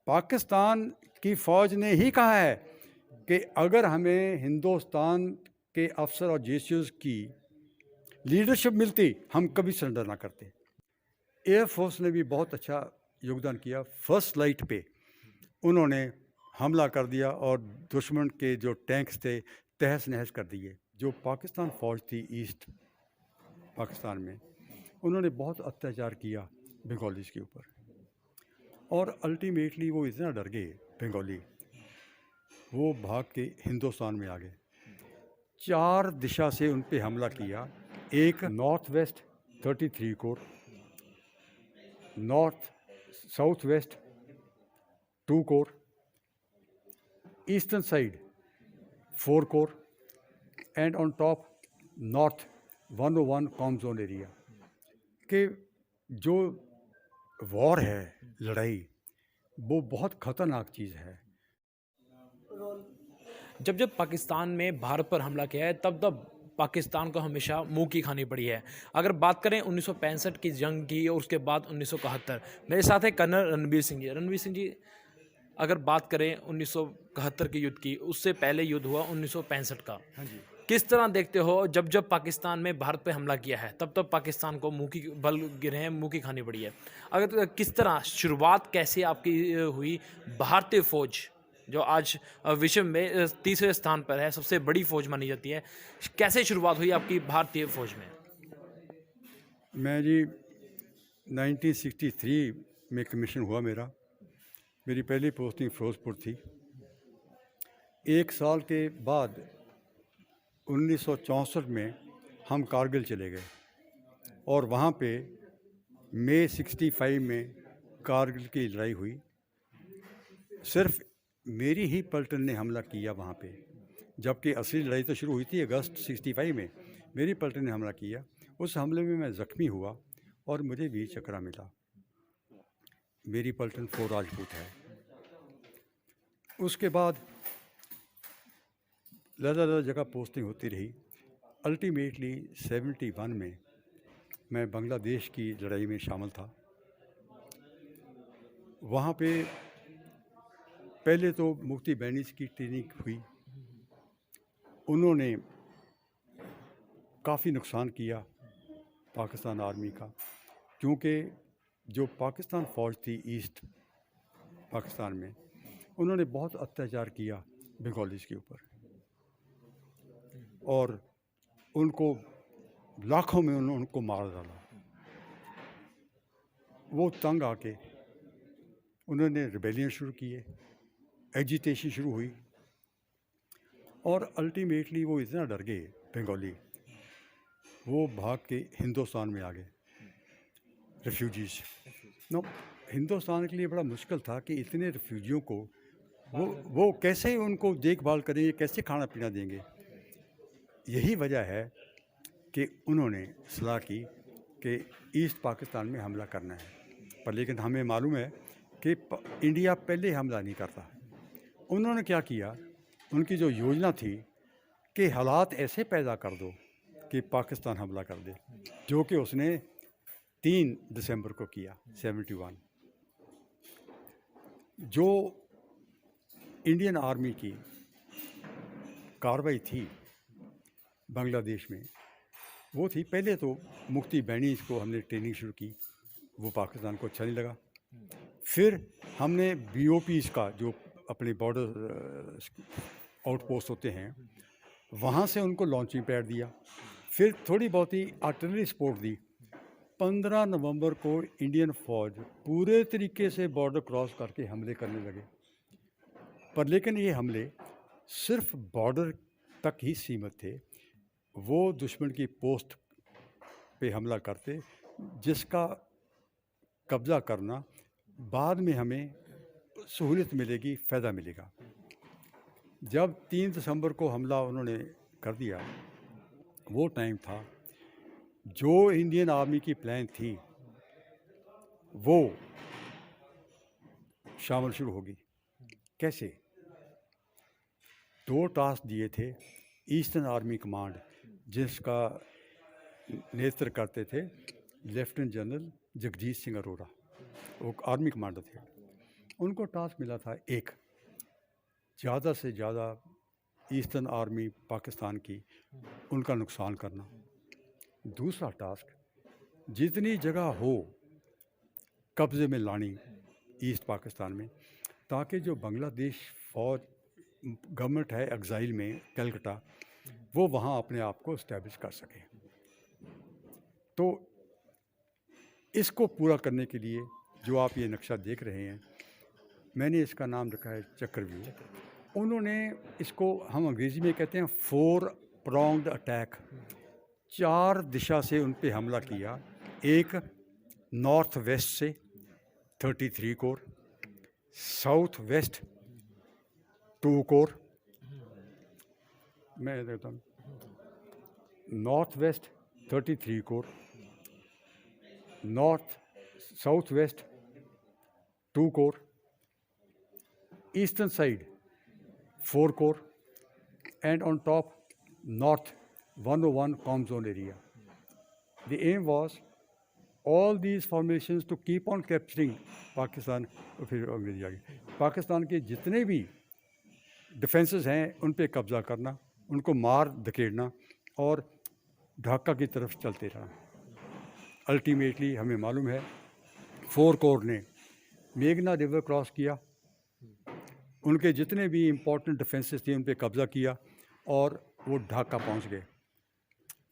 पाकिस्तान की फ़ौज ने ही कहा है कि अगर हमें हिंदुस्तान के अफ़सर और जेसीओज़ की लीडरशिप मिलती, हम कभी सरेंडर ना करते। एयर फ़ोर्स ने भी बहुत अच्छा योगदान किया। फर्स्ट लाइट पे उन्होंने हमला कर दिया और दुश्मन के जो टैंक्स थे, तहस-नहस कर दिए। जो पाकिस्तान फ़ौज थी ईस्ट पाकिस्तान में, उन्होंने बहुत अत्याचार किया बंगालीज़ के ऊपर और अल्टीमेटली वो इतना डर गए बंगाली, वो भाग के हिंदुस्तान में आ गए। 4 दिशा से उन पे हमला किया। एक north west 33 core, north south west 2 core, eastern side 4 core and on top north 101 com zone area. कि जो वॉर है, लड़ाई, वो बहुत ख़तरनाक चीज़ है। जब जब पाकिस्तान में भारत पर हमला किया है तब तब पाकिस्तान को हमेशा मुंह की खानी पड़ी है। अगर बात करें 1965 की जंग की और उसके बाद 1971, मेरे साथ है कर्नल रणबीर सिंह जी। रणबीर सिंह जी, अगर बात करें 1971 के युद्ध की, उससे पहले युद्ध हुआ 1965 का। हाँ जी। किस तरह देखते हो जब जब पाकिस्तान में भारत पे हमला किया है तब तब पाकिस्तान को मुंह की बल गिरे हैं, मुंह की खानी पड़ी है। अगर किस तरह शुरुआत कैसे आपकी हुई भारतीय फौज जो आज विश्व में तीसरे स्थान पर है, सबसे बड़ी फौज मानी जाती है, कैसे शुरुआत हुई आपकी भारतीय फौज में? मैं जी 1963 में कमीशन हुआ मेरा। मेरी पहली पोस्टिंग फ़िरोज़पुर थी। 1 साल के बाद 1964 में हम कारगिल चले गए और वहाँ पे मई 65 में कारगिल की लड़ाई हुई। सिर्फ मेरी ही पलटन ने हमला किया वहाँ पे, जबकि असली लड़ाई तो शुरू हुई थी अगस्त 65 में। मेरी पलटन ने हमला किया। उस हमले में मैं ज़ख्मी हुआ और मुझे वीर चक्र मिला। मेरी पलटन फ़ोर्ट राजपूत है। उसके बाद अलग-अलग जगह पोस्टिंग होती रही। अल्टीमेटली 71 में मैं बांग्लादेश की लड़ाई में शामिल था। वहाँ पे पहले तो मुफ्ती बैनीज़ की ट्रेनिंग हुई। उन्होंने काफ़ी नुकसान किया पाकिस्तान आर्मी का, क्योंकि जो पाकिस्तान फ़ौज थी ईस्ट पाकिस्तान में, उन्होंने बहुत अत्याचार किया बंगालीज़ के ऊपर और उनको लाखों में उनको मार डाला। वो तंग आके उन्होंने रिबेलियन शुरू किए, एजिटेशन शुरू हुई और अल्टीमेटली वो इतना डर गए बंगाली, वो भाग के हिंदुस्तान में आ गए रेफ्यूजीज़। नो, हिंदुस्तान के लिए बड़ा मुश्किल था कि इतने रेफ्यूजियों को वो कैसे उनको देखभाल करेंगे, कैसे खाना पीना देंगे। यही वजह है कि उन्होंने सलाह की कि ईस्ट पाकिस्तान में हमला करना है। पर लेकिन हमें मालूम है कि इंडिया पहले हमला नहीं करता। उन्होंने क्या किया, उनकी जो योजना थी कि हालात ऐसे पैदा कर दो कि पाकिस्तान हमला कर दे, जो कि उसने 3 दिसंबर को किया 71। जो इंडियन आर्मी की कार्रवाई थी बांग्लादेश में, वो थी पहले तो मुफ्ती बैनीज़ को हमने ट्रेनिंग शुरू की, वो पाकिस्तान को अच्छा नहीं लगा। फिर हमने बीओपीज़ का जो अपने बॉर्डर आउटपोस्ट होते हैं, वहाँ से उनको लॉन्चिंग पैड दिया। फिर थोड़ी बहुत ही आर्टिलरी सपोर्ट दी। 15 नवंबर को इंडियन फ़ौज पूरे तरीके से बॉर्डर क्रॉस करके हमले करने लगे। पर लेकिन ये हमले सिर्फ बॉर्डर तक ही सीमित थे। वो दुश्मन की पोस्ट पे हमला करते, जिसका कब्ज़ा करना बाद में हमें सहूलियत मिलेगी, फ़ायदा मिलेगा। जब 3 दिसंबर को हमला उन्होंने कर दिया, वो टाइम था जो इंडियन आर्मी की प्लान थी वो शामिल शुरू होगी। कैसे? 2 टास्क दिए थे ईस्टर्न आर्मी कमांड, जिसका नेतृत्व करते थे लेफ्टिनेंट जनरल जगजीत सिंह अरोड़ा, वो आर्मी कमांडर थे। उनको टास्क मिला था एक, ज़्यादा से ज़्यादा ईस्टर्न आर्मी पाकिस्तान की उनका नुकसान करना। दूसरा टास्क, जितनी जगह हो कब्ज़े में लानी ईस्ट पाकिस्तान में, ताकि जो बांग्लादेश फ़ौज गवर्नमेंट है एग्ज़ाइल में कलकत्ता, वो वहाँ अपने आप को इस्टेब्लिश कर सके। तो इसको पूरा करने के लिए जो आप ये नक्शा देख रहे हैं, मैंने इसका नाम रखा है चक्रव्यूह। उन्होंने इसको, हम अंग्रेज़ी में कहते हैं 4 pronged अटैक, 4 दिशा से उन पे हमला किया। एक नॉर्थ वेस्ट से 33 कोर, साउथ वेस्ट 2 कोर, मैं देता हूँ, north west 33 core, north south west 2 core, eastern side 4 core, and on top north 101 comb zone area. The aim was all these formations to keep on capturing Pakistan। फिर अंग्रेजी आ गई, पाकिस्तान के जितने भी defences हैं उन पे कब्ज़ा करना, उनको मार धकेलना और ढाका की तरफ चलते रहना। अल्टीमेटली हमें मालूम है 4 कोर ने मेघना रिवर क्रॉस किया, उनके जितने भी इम्पोर्टेंट डिफेंसेस थे उन पे कब्ज़ा किया और वो ढाका पहुंच गए।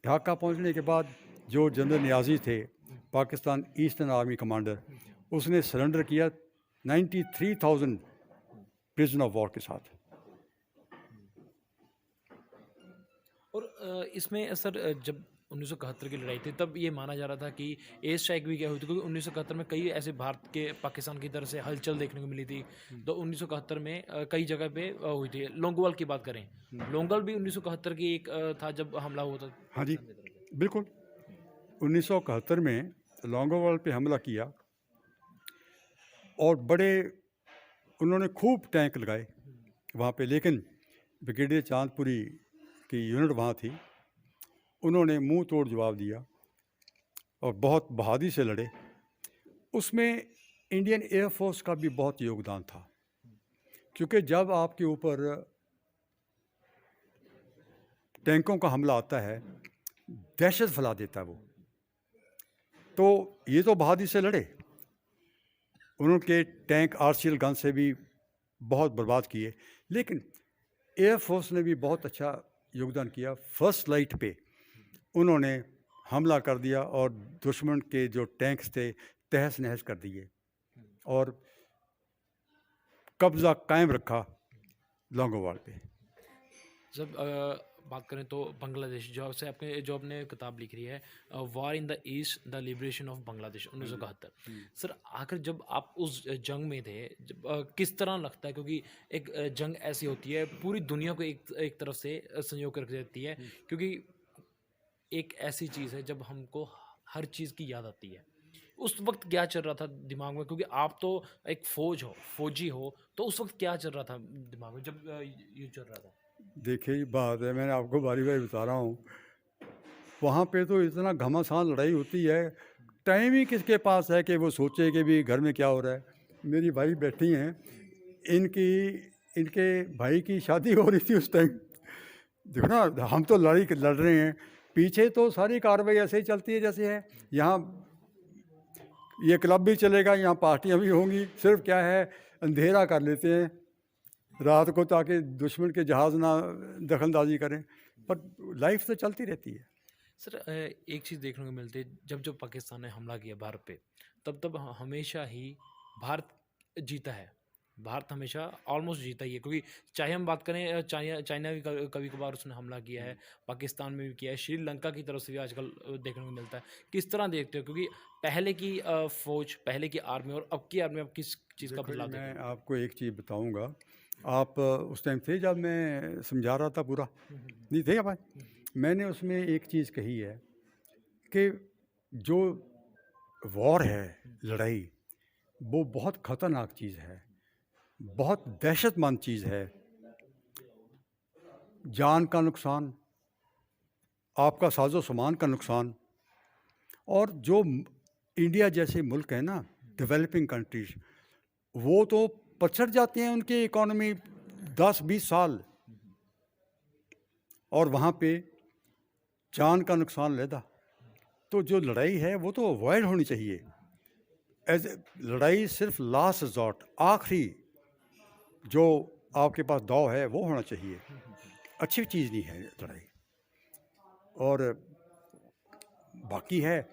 ढाका पहुंचने के बाद जो जनरल नियाज़ी थे, पाकिस्तान ईस्टर्न आर्मी कमांडर, उसने सरेंडर किया 93,000 प्रिजनर ऑफ वॉर के साथ। और इसमें सर जब 1971 की लड़ाई थी तब ये माना जा रहा था कि एयर स्ट्राइक भी क्या हुई थी, क्योंकि 1971 में कई ऐसे भारत के पाकिस्तान की तरफ से हलचल देखने को मिली थी। तो 1971 में कई जगह पे हुई थी। लोंगोवाल की बात करें, लोंगोवाल भी 1971 की एक था जब हमला हुआ था। हाँ जी, बिल्कुल। 1971 में लोंगोवाल पे हमला किया और बड़े उन्होंने खूब टैंक लगाए वहाँ पे, लेकिन ब्रिगेडियर चांदपुरी की यूनिट वहाँ थी, उन्होंने मुंह तोड़ जवाब दिया और बहुत बहादुरी से लड़े। उसमें इंडियन एयरफोर्स का भी बहुत योगदान था, क्योंकि जब आपके ऊपर टैंकों का हमला आता है दहशत फैला देता है वो। तो ये तो बहादुरी से लड़े, उनके टैंक आर्सियल गन से भी बहुत बर्बाद किए, लेकिन एयरफोर्स ने भी बहुत अच्छा योगदान किया। फर्स्ट लाइट पे उन्होंने हमला कर दिया और दुश्मन के जो टैंक्स थे तहस नहस कर दिए और कब्ज़ा कायम रखा लोंगोवाल पे। जब बात करें तो बांग्लादेश, जो आपने किताब लिख रही है war in the east the liberation of Bangladesh 1971, sir आखिर जब आप उस जंग में थे, किस तरह लगता है, क्योंकि एक जंग ऐसी होती है पूरी दुनिया को एक तरफ से संजो कर रख देती है, क्योंकि एक ऐसी चीज़ है जब हमको हर चीज़ की याद आती है। उस वक्त क्या चल रहा था दिमाग में, क्योंकि आप तो एक फौजी हो, तो उस वक्त क्या चल रहा था दिमाग में जब ये चल रहा था? देखिए ये बात है, मैंने आपको बारी बारी बता रहा हूँ, वहाँ पे तो इतना घमासान लड़ाई होती है, टाइम ही किसके पास है कि वो सोचे कि भी घर में क्या हो रहा है। मेरी भाई बैठी हैं, इनके भाई की शादी हो रही थी उस टाइम। देखो ना, हम तो लड़ रहे हैं, पीछे तो सारी कार्रवाई ऐसे ही चलती है जैसे है। यहाँ ये क्लब भी चलेगा, यहाँ पार्टियाँ भी होंगी, सिर्फ क्या है अंधेरा कर लेते हैं रात को ताकि दुश्मन के जहाज़ ना दखलंदाजी करें, पर लाइफ तो चलती रहती है। सर एक चीज़ देखने को मिलती है, जब पाकिस्तान ने हमला किया भारत पे, तब हमेशा ही भारत जीता है। भारत हमेशा ऑलमोस्ट जीता ही है, क्योंकि चाहे हम बात करें चाइना भी कभी कभार उसने हमला किया है, पाकिस्तान में भी किया है, श्रीलंका की तरफ से भी आजकल देखने को मिलता है। किस तरह देखते हो, क्योंकि पहले की फौज, पहले की आर्मी और अब की आर्मी, अब किस चीज़ का बदलाव देखते मैं आपको एक चीज़ बताऊंगा, आप उस टाइम थे जब मैं समझा रहा था पूरा, नहीं थे आप? मैंने उसमें एक चीज़ कही है कि जो वॉर है, लड़ाई, वो बहुत ख़तरनाक चीज़ है, बहुत दहशतमंद चीज़ है। जान का नुकसान, आपका साजो सामान का नुकसान, और जो इंडिया जैसे मुल्क है ना, डेवलपिंग कंट्रीज, वो तो पछड़ जाते हैं, उनकी इकोनॉमी 10-20 साल, और वहाँ पे जान का नुकसान लेदा। तो जो लड़ाई है वो तो अवॉइड होनी चाहिए। लड़ाई सिर्फ लास्ट रिजॉर्ट, आखिरी जो आपके पास दाव है वो होना चाहिए। अच्छी चीज़ नहीं है लड़ाई। और बाकी है,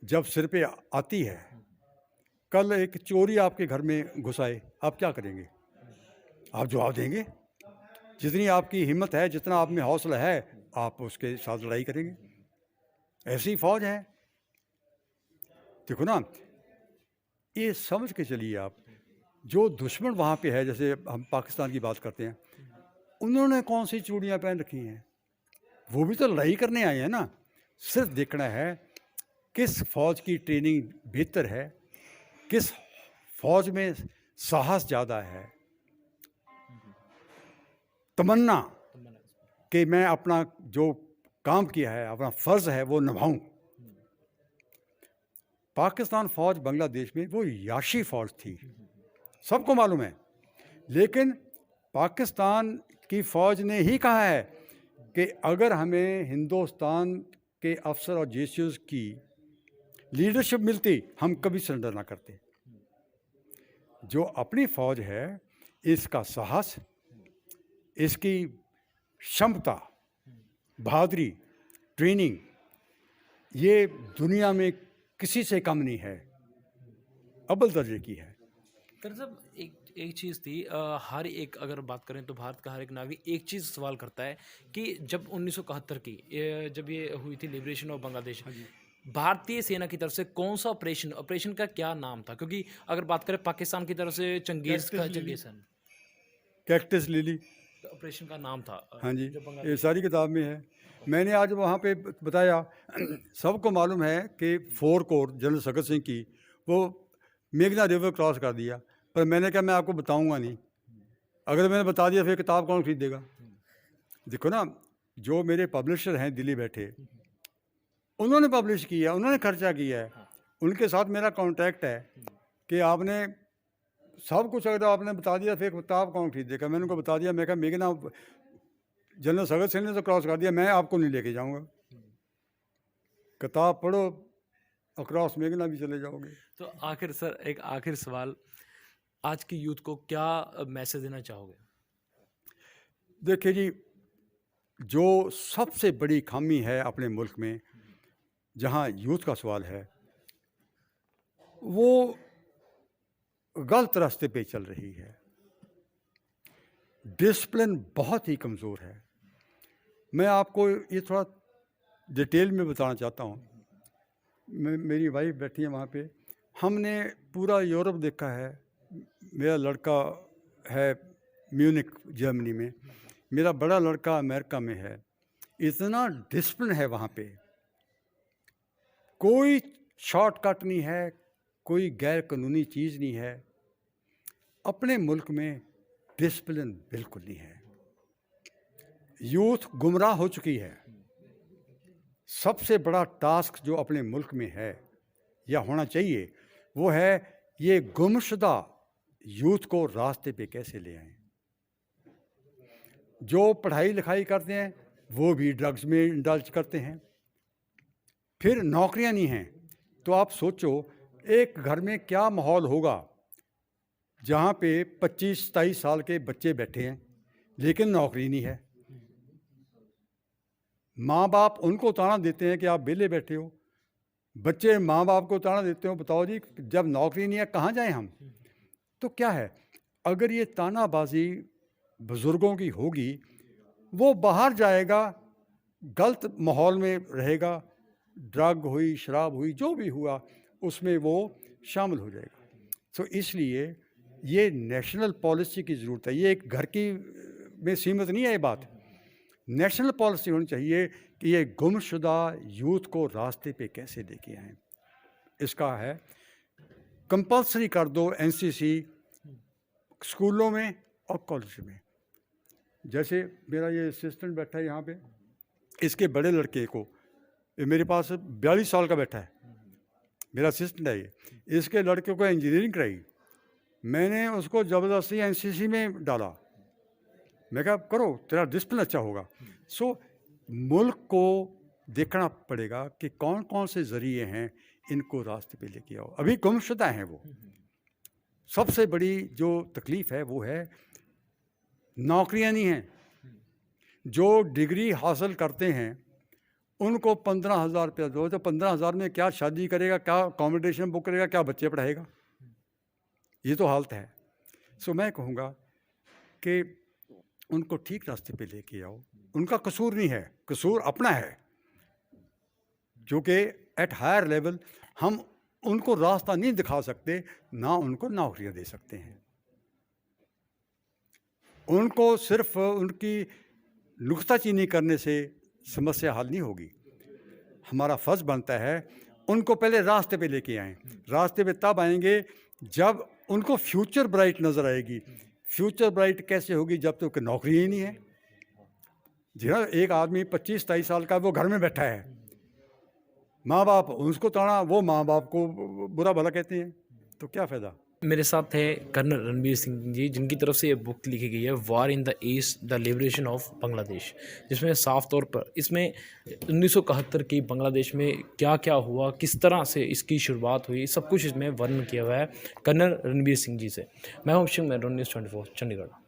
जब सिर पे आती है, कल एक चोरी आपके घर में घुस आए, आप क्या करेंगे? आप जवाब देंगे। जितनी आपकी हिम्मत है, जितना आप में हौसला है, आप उसके साथ लड़ाई करेंगे। ऐसी फौज है। देखो ना, ये समझ के चलिए आप, जो दुश्मन वहाँ पे है, जैसे हम पाकिस्तान की बात करते हैं, उन्होंने कौन सी चूड़ियाँ पहन रखी हैं? वो भी तो लड़ाई करने आए हैं ना। सिर्फ देखना है किस फौज की ट्रेनिंग बेहतर है, किस फौज में साहस ज़्यादा है, तमन्ना कि मैं अपना जो काम किया है, अपना फ़र्ज़ है वो निभाऊं। पाकिस्तान फ़ौज बांग्लादेश में वो याशी फ़ौज थी, सबको मालूम है। लेकिन पाकिस्तान की फ़ौज ने ही कहा है कि अगर हमें हिंदुस्तान के अफसर और जेसीओज की लीडरशिप मिलती, हम कभी सरेंडर ना करते। जो अपनी फ़ौज है, इसका साहस, इसकी क्षमता, बहादुरी, ट्रेनिंग, ये दुनिया में किसी से कम नहीं है, अव्वल दर्जे की है। तर साहब एक एक चीज़ थी, हर एक, अगर बात करें तो भारत का हर एक नागरिक एक चीज़ सवाल करता है कि जब 1971 की जब ये हुई थी लिबरेशन ऑफ बांग्लादेश, भारतीय सेना की तरफ से कौन सा ऑपरेशन का क्या नाम था? क्योंकि अगर बात करें पाकिस्तान की तरफ से चंगेज़न कैक्टस लिली, ऑपरेशन का नाम था। हाँ जी, जब ये सारी किताब में है। मैंने आज वहाँ पे बताया, सबको मालूम है कि 4 कोर जनरल सगत सिंह की, वो मेघना रिवर क्रॉस कर दिया, पर मैंने कहा मैं आपको बताऊंगा नहीं। अगर मैंने बता दिया फिर किताब कौन खरीदेगा? देखो ना, जो मेरे पब्लिशर हैं दिल्ली बैठे, उन्होंने पब्लिश किया, उन्होंने खर्चा किया है, उनके साथ मेरा कॉन्टैक्ट है कि आपने सब कुछ अगर आपने बता दिया फिर किताब कौन खरीदेगा? मैंने उनको बता दिया, मैं कहा मेघना जनरल सगत सिंह ने तो क्रॉस कर दिया, मैं आपको नहीं लेके जाऊंगा। किताब पढ़ो, अक्रॉस मेघना भी चले जाओगे। तो आखिर सर, एक आखिर सवाल, आज की यूथ को क्या मैसेज देना चाहोगे? देखिए जी, जो सबसे बड़ी खामी है अपने मुल्क में, जहाँ यूथ का सवाल है, वो गलत रास्ते पे चल रही है। डिसिप्लिन बहुत ही कमज़ोर है। मैं आपको ये थोड़ा डिटेल में बताना चाहता हूँ। मेरी वाइफ बैठी है वहाँ पे, हमने पूरा यूरोप देखा है। मेरा लड़का है म्यूनिक जर्मनी में, मेरा बड़ा लड़का अमेरिका में है। इतना डिसिप्लिन है वहाँ पे, कोई शॉर्टकट नहीं है, कोई गैर कानूनी चीज़ नहीं है। अपने मुल्क में डिसिप्लिन बिल्कुल नहीं है। यूथ गुमराह हो चुकी है। सबसे बड़ा टास्क जो अपने मुल्क में है या होना चाहिए, वो है ये गुमशुदा यूथ को रास्ते पे कैसे ले आएं। जो पढ़ाई लिखाई करते हैं वो भी ड्रग्स में इंडल्ज करते हैं। फिर नौकरियां नहीं हैं, तो आप सोचो एक घर में क्या माहौल होगा जहाँ पे 25-27 साल के बच्चे बैठे हैं लेकिन नौकरी नहीं है। माँ बाप उनको ताना देते हैं कि आप बेले बैठे हो, बच्चे माँ बाप को ताना देते हो, बताओ जी जब नौकरी नहीं है कहाँ जाएं हम? तो क्या है, अगर ये तानाबाजी बुज़ुर्गों की होगी, वो बाहर जाएगा, गलत माहौल में रहेगा, ड्रग हुई, शराब हुई, जो भी हुआ उसमें वो शामिल हो जाएगा। तो इसलिए ये नेशनल पॉलिसी की ज़रूरत है। ये एक घर की में सीमित नहीं है ये बात। नेशनल पॉलिसी होनी चाहिए कि ये गुमशुदा यूथ को रास्ते पे कैसे लेके आएँ। इसका है कंपल्सरी कर दो एनसीसी स्कूलों में और कॉलेज में। जैसे मेरा ये असिस्टेंट बैठा है यहाँ पे, इसके बड़े लड़के को, ये मेरे पास 42 साल का बैठा है, मेरा असिस्टेंट है ये, इसके लड़के को इंजीनियरिंग कराई, मैंने उसको ज़बरदस्ती एनसीसी में डाला। मैं कहा करो, तेरा डिसिप्लिन अच्छा होगा। सो मुल्क को देखना पड़ेगा कि कौन कौन से ज़रिए हैं, इनको रास्ते पे लेके आओ। अभी गुमशुदा हैं वो। सबसे बड़ी जो तकलीफ़ है वो है नौकरियां नहीं हैं। जो डिग्री हासिल करते हैं उनको 15,000 रुपया दो, तो 15,000 में क्या शादी करेगा, क्या अकोमोडेशन बुक करेगा, क्या बच्चे पढ़ाएगा? ये तो हालत है। सो मैं कहूँगा कि उनको ठीक रास्ते पे लेके आओ। उनका कसूर नहीं है, कसूर अपना है, क्योंकि एट हायर लेवल हम उनको रास्ता नहीं दिखा सकते, ना उनको नौकरियां दे सकते हैं। उनको सिर्फ उनकी नुक्ताचीनी करने से समस्या हल नहीं होगी। हमारा फ़र्ज़ बनता है उनको पहले रास्ते पे लेके आएँ। रास्ते पे तब आएंगे जब उनको फ्यूचर ब्राइट नज़र आएगी। फ्यूचर ब्राइट कैसे होगी? जब तक नौकरी ही नहीं है। जी हाँ, एक आदमी 25-23 साल का, वो घर में बैठा है, माँ बाप उसको ताना, वो माँ बाप को बुरा भला कहते हैं, तो क्या फ़ायदा? मेरे साथ है कर्नल रणबीर सिंह जी, जिनकी तरफ से ये बुक लिखी गई है, war in the east the liberation of Bangladesh, जिसमें साफ तौर पर इसमें 1971 की बांग्लादेश में क्या क्या हुआ, किस तरह से इसकी शुरुआत हुई, सब कुछ इसमें वर्णन किया हुआ है कर्नल रणबीर सिंह जी से। मैं हूं अभिषेक, मैं न्यूज़ 24 चंडीगढ़।